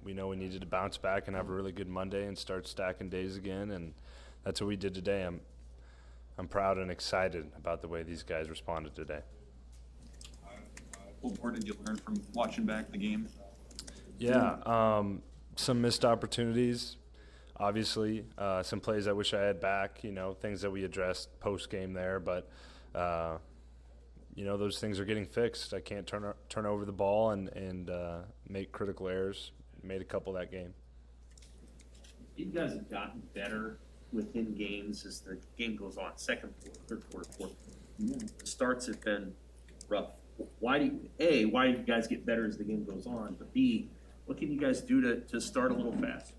We know we needed to bounce back and have a really good Monday and start stacking days again, and that's what we did today. I'm proud and excited about the way these guys responded today. What more did you learn from watching back the game? Yeah, some missed opportunities, obviously. Some plays I wish I had back, things that we addressed post-game there. But, those things are getting fixed. I can't turn over the ball and make critical errors. Made a couple that game. You guys have gotten better within games as the game goes on. Second quarter, third quarter, fourth quarter. The starts have been rough. Why do you guys get better as the game goes on? But B, what can you guys do to start a little fast?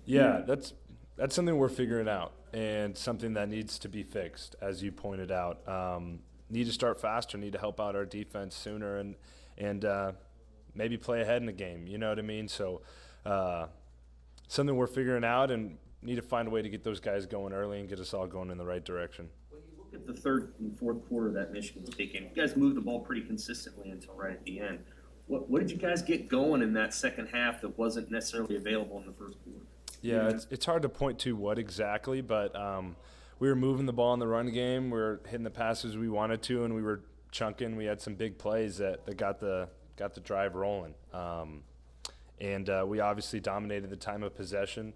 Yeah, that's something we're figuring out and something that needs to be fixed, as you pointed out. Need to start faster, need to help out our defense sooner and maybe play ahead in the game, you know what I mean? So something we're figuring out and need to find a way to get those guys going early and get us all going in the right direction. When you look at the third and fourth quarter of that Michigan State game, you guys moved the ball pretty consistently until right at the end. What did you guys get going in that second half that wasn't necessarily available in the first quarter? Yeah, it's hard to point to what exactly, but we were moving the ball in the run game. We were hitting the passes we wanted to, and we were chunking. We had some big plays that got the drive rolling. And we obviously dominated the time of possession.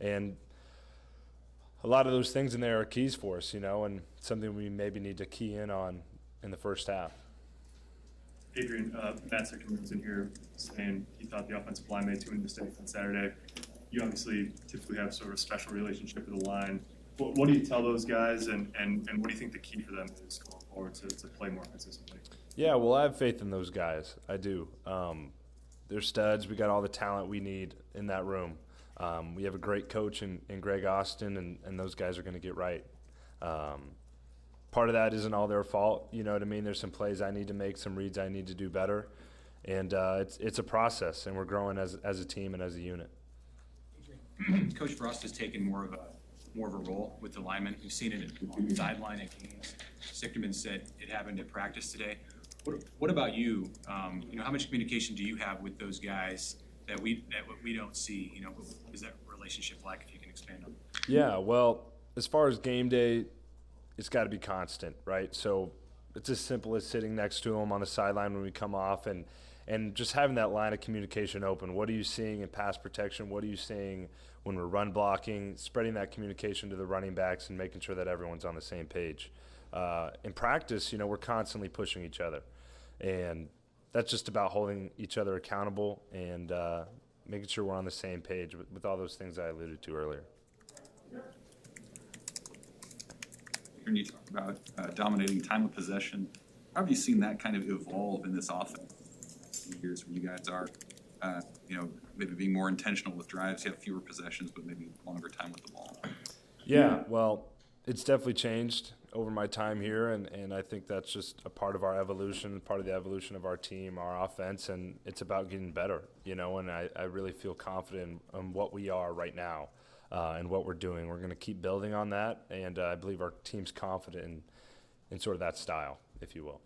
And a lot of those things in there are keys for us, and something we maybe need to key in on in the first half. Adrian, Matt Sickerman was in here saying he thought the offensive line made too many mistakes on Saturday. You obviously typically have sort of a special relationship with the line. What do you tell those guys, and what do you think the key for them is going forward to play more consistently? Yeah, well, I have faith in those guys. I do. They're studs. We got all the talent we need in that room. We have a great coach in Greg Austin, and those guys are going to get right. Part of that isn't all their fault. You know what I mean? There's some plays I need to make, some reads I need to do better. And it's a process, and we're growing as a team and as a unit. Coach Frost has taken more of a role with the linemen. We've seen it on the sideline at games. Sickerman said it happened at practice today. What about you? How much communication do you have with those guys that we don't see? What is that relationship like, if you can expand on it? Yeah, well, as far as game day, it's got to be constant, right? So it's as simple as sitting next to them on the sideline when we come off and just having that line of communication open. What are you seeing in pass protection? What are you seeing when we're run blocking? Spreading that communication to the running backs and making sure that everyone's on the same page. In practice, we're constantly pushing each other. And that's just about holding each other accountable and making sure we're on the same page with all those things I alluded to earlier. When you talk about dominating time of possession, how have you seen that kind of evolve in this offense? Years when you guys are, maybe being more intentional with drives, you have fewer possessions, but maybe longer time with the ball. Yeah, well, it's definitely changed over my time here, and I think that's just a part of our evolution, part of the evolution of our team, our offense, and it's about getting better, and I really feel confident in what we are right now and what we're doing. We're going to keep building on that, and I believe our team's confident in sort of that style, if you will.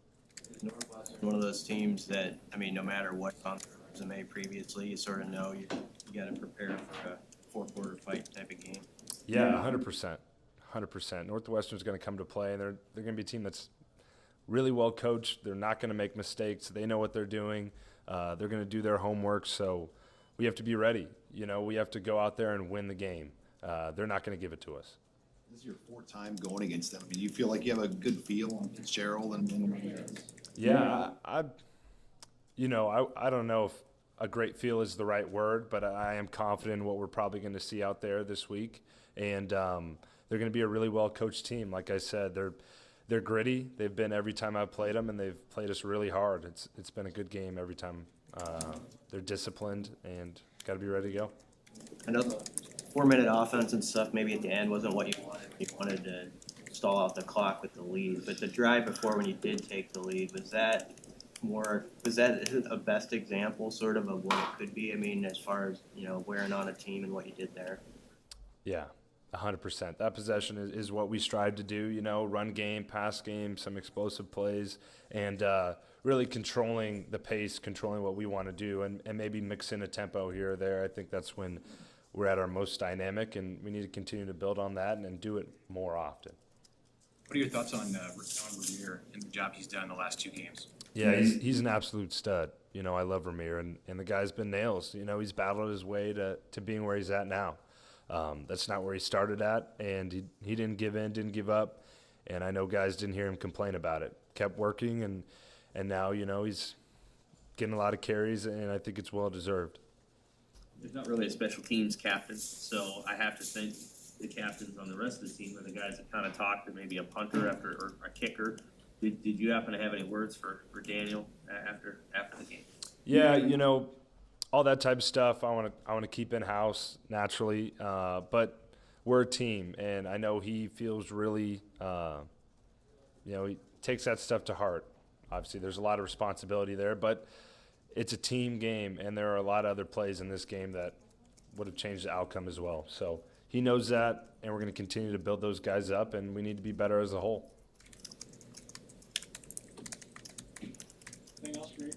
Northwestern, one of those teams that, no matter what's on the resume previously, you sort of know you got to prepare for a four-quarter fight type of game. Yeah, 100%. 100%. Northwestern's going to come to play, and they're going to be a team that's really well coached. They're not going to make mistakes. They know what they're doing. They're going to do their homework, so we have to be ready. We have to go out there and win the game. They're not going to give it to us. This is your fourth time going against them. Do you feel like you have a good feel on Fitzgerald and Yeah, I don't know if a great feel is the right word, but I am confident in what we're probably going to see out there this week. And they're going to be a really well-coached team. Like I said, they're gritty. They've been every time I've played them, and they've played us really hard. It's been a good game every time. They're disciplined and got to be ready to go. I know the 4-minute offense and stuff maybe at the end wasn't what you wanted. You wanted to stall out the clock with the lead. But the drive before, when you did take the lead, was that a best example sort of what it could be? As far as, wearing on a team and what you did there? Yeah, 100%. That possession is what we strive to do, run game, pass game, some explosive plays, and really controlling the pace, controlling what we want to do, and maybe mix in a tempo here or there. I think that's when we're at our most dynamic, and we need to continue to build on that and do it more often. What are your thoughts on Revere and the job he's done in the last 2 games? Yeah, he's an absolute stud. You know, I love Ramir, and the guy's been nails. You know, he's battled his way to being where he's at now. That's not where he started at, and he didn't give in, didn't give up, and I know guys didn't hear him complain about it. Kept working, and now, you know, he's getting a lot of carries, and I think it's well-deserved. There's not really a special teams captain, so I have to think the captains on the rest of the team are the guys that kind of talk to maybe a punter or a kicker. Did you happen to have any words for Daniel after the game? Yeah, you know, all that type of stuff I want to keep in house naturally, but we're a team, and I know he feels really, you know, he takes that stuff to heart. Obviously, there's a lot of responsibility there, but it's a team game, and there are a lot of other plays in this game that would have changed the outcome as well. So he knows that, and we're going to continue to build those guys up, and we need to be better as a whole. Anything else, Reed?